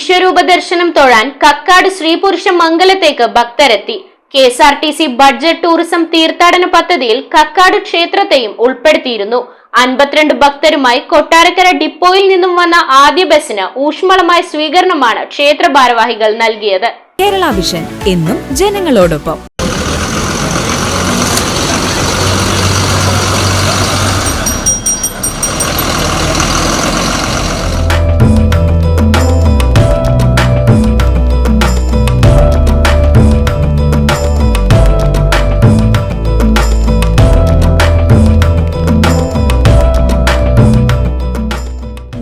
വിശ്വരൂപ ദർശനം തൊഴാൻ Kakkad ശ്രീപുരുഷ മംഗലത്തേക്ക് ഭക്തരെത്തി. KSRTC budget tourism തീർത്ഥാടന പദ്ധതിയിൽ കക്കാട് ക്ഷേത്രത്തെയും ഉൾപ്പെടുത്തിയിരുന്നു. 52 ഭക്തരുമായി കൊട്ടാരക്കര ഡിപ്പോയിൽ നിന്നും വന്ന ആദ്യ ബസിന് ഊഷ്മളമായ സ്വീകരണമാണ് ക്ഷേത്ര ഭാരവാഹികൾ നൽകിയത്. കേരള വിഷൻ എന്നും ജനങ്ങളോടൊപ്പം.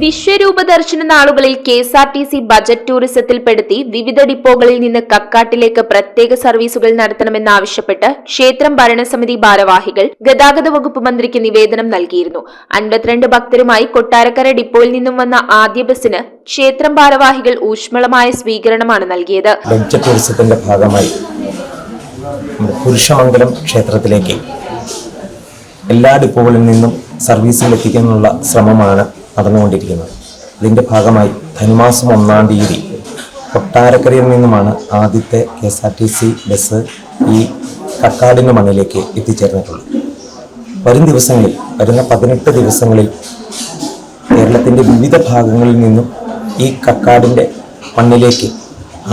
വിശ്വരൂപ ദർശന നാളുകളിൽ KSRTC ബജറ്റ് ടൂറിസത്തിൽപ്പെടുത്തി വിവിധ ഡിപ്പോകളിൽ നിന്ന് കക്കാട്ടിലേക്ക് പ്രത്യേക സർവീസുകൾ നടത്തണമെന്നാവശ്യപ്പെട്ട് ക്ഷേത്രം ഭരണസമിതി ഭാരവാഹികൾ ഗതാഗത വകുപ്പ് മന്ത്രിക്ക് നിവേദനം നൽകിയിരുന്നു. 52 ഭക്തരുമായി കൊട്ടാരക്കര ഡിപ്പോയിൽ നിന്നും വന്ന ആദ്യ ബസിന് ക്ഷേത്രം ഭാരവാഹികൾ ഊഷ്മളമായ സ്വീകരണമാണ് നൽകിയത്. ബഡ്ജറ്റ് ടൂറിസത്തിന്റെ ഭാഗമായി പുരുഷമംഗലം ക്ഷേത്രത്തിലേക്ക് എല്ലാ ഡിപ്പോകളിൽ നിന്നും സർവീസുകൾ എത്തിക്കാനുള്ള ശ്രമമാണ് നടന്നുകൊണ്ടിരിക്കുന്നത്. ഇതിൻ്റെ ഭാഗമായി ധനുമാസം 1-ാം തീയതി കൊട്ടാരക്കരയിൽ നിന്നുമാണ് ആദ്യത്തെ KSRTC ബസ് ഈ കക്കാടിൻ്റെ മണ്ണിലേക്ക് എത്തിച്ചേർന്നിട്ടുള്ളത്. വരുന്ന 18 ദിവസങ്ങളിൽ കേരളത്തിൻ്റെ വിവിധ ഭാഗങ്ങളിൽ നിന്നും ഈ കക്കാടിൻ്റെ മണ്ണിലേക്ക്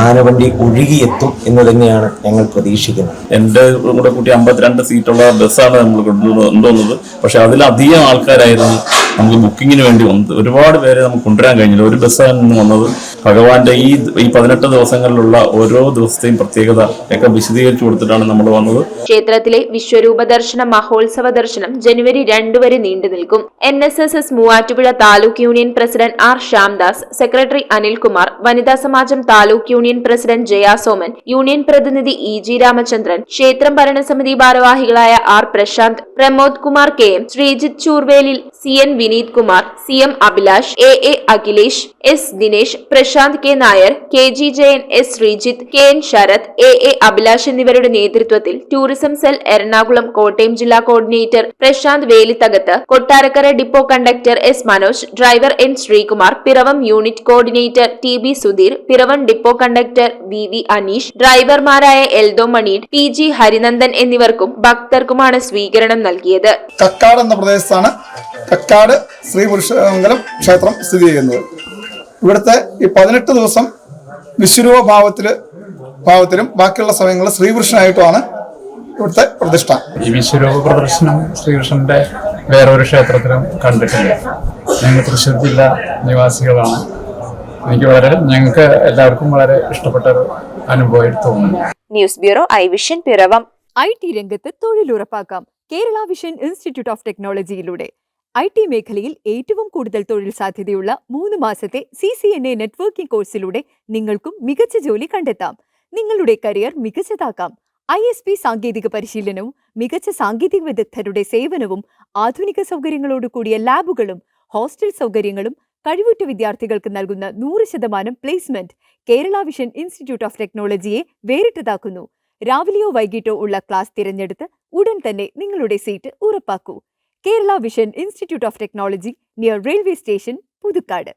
ആനവണ്ടി ഒഴുകിയെത്തും എന്ന് തന്നെയാണ് ഞങ്ങൾ പ്രതീക്ഷിക്കുന്നത്. എൻ്റെ കൂടെ കൂട്ടി 52 സീറ്റുള്ള ബസ്സാണ് നമ്മൾ കൊണ്ടുവന്നത്. പക്ഷെ അതിലധികം ആൾക്കാരായിരുന്നു നമുക്ക് ബുക്കിങ്ങിന് വേണ്ടി വന്നത്. ഒരുപാട് പേരെ നമുക്ക് കൊണ്ടുവരാൻ കഴിഞ്ഞില്ല. ഒരു ബസ്സാണ് നിന്ന് വന്നത്. ഭഗവാന്റെ ഈ 18 ദിവസങ്ങളിലുള്ള ഓരോ ദിവസത്തെയും പ്രത്യേകത ഒക്കെ വിശദീകരിച്ചു കൊടുത്തിട്ടാണ് നമ്മൾ വന്നത്. ക്ഷേത്രത്തിലെ വിശ്വരൂപ ദർശന മഹോത്സവ ദർശനം ജനുവരി 2 വരെ നീണ്ടു നിൽക്കും. NSSS Muvattupuzha taluk union president R. Shyamdas, secretary Anilkumar, Vanitha Samajam taluk union president Jaya Soman, union പ്രതിനിധി EG രാമചന്ദ്രൻ, ക്ഷേത്രം ഭരണസമിതി ഭാരവാഹികളായ R. Prashant, Pramod Kumar KM, Sreejith ചൂർവേലിൽ, CN Vineeth Kumar, CM Abhilash, AA Akhilesh, S. Dinesh, Prashant K. Nair, KG Jayan, S. Sreejith, KN Sarath, AA Abhilash എന്നിവരുടെ നേതൃത്വത്തിൽ ടൂറിസം സെൽ എറണാകുളം കോട്ടയം ജില്ലാ coordinator Prashanth Velithakathu, Kottarakkara depot conductor S. Manoj, driver N. Sreekumar, Piravom unit coordinator TB Sudheer, Piravom depot conductor VV Aneesh, ഡ്രൈവർമാരായ Eldho Mani, PG Harinandan എന്നിവർക്കും ഭക്തർക്കുമാണ് സ്വീകരണം നൽകിയത്. കക്കാട് എന്ന പ്രദേശത്താണ് കക്കാട് ശ്രീപുരുഷമംഗലം ക്ഷേത്രം സ്ഥിതി ചെയ്യുന്നത്. ഇവിടുത്തെ ഈ 18 ദിവസം വിശ്വരൂപ ഭാവത്തിലും ബാക്കിയുള്ള സമയങ്ങളിൽ ശ്രീകൃഷ്ണനായിട്ടുമാണ് ഇവിടുത്തെ പ്രതിഷ്ഠ. ഈ വിശ്വരൂപ പ്രദർശനം ശ്രീകൃഷ്ണന്റെ വേറൊരു ക്ഷേത്രത്തിലും കണ്ടിട്ടില്ല. ഞങ്ങൾ തൃശ്ശൂർ ജില്ലാ നിവാസികളാണ്. ഞങ്ങൾക്ക് എല്ലാവർക്കും വളരെ ഇഷ്ടപ്പെട്ട ഒരു അനുഭവം തോന്നുന്നു. News bureau iVision Piravom. IT രംഗത്ത് തൊഴിലുറപ്പാക്കാം കേരള വിഷൻ ഇൻസ്റ്റിറ്റ്യൂട്ട് ഓഫ് ടെക്നോളജിയിലൂടെ. IT മേഖലയിൽ ഏറ്റവും കൂടുതൽ തൊഴിൽ സാധ്യതയുള്ള 3 മാസത്തെ CCNA നെറ്റ്വർക്കിംഗ് കോഴ്സിലൂടെ നിങ്ങൾക്കും മികച്ച ജോലി കണ്ടെത്താം. നിങ്ങളുടെ കരിയർ മികച്ചതാക്കാം. ISP സാങ്കേതിക പരിശീലനവും മികച്ച സാങ്കേതിക വിദഗ്ധരുടെ സേവനവും ആധുനിക സൗകര്യങ്ങളോട് കൂടിയ ലാബുകളും ഹോസ്റ്റൽ സൗകര്യങ്ങളും കഴിവുറ്റ വിദ്യാർത്ഥികൾക്ക് നൽകുന്ന 100% placement Kerala vision institute of ടെക്നോളജിയെ വേറിട്ടതാക്കുന്നു. രാവിലെയോ വൈകിട്ടോ ഉള്ള ക്ലാസ് തിരഞ്ഞെടുത്ത് ഉടൻ തന്നെ നിങ്ങളുടെ സീറ്റ് ഉറപ്പാക്കൂ. Kerala vision institute of technology, near railway station, Puthukkad.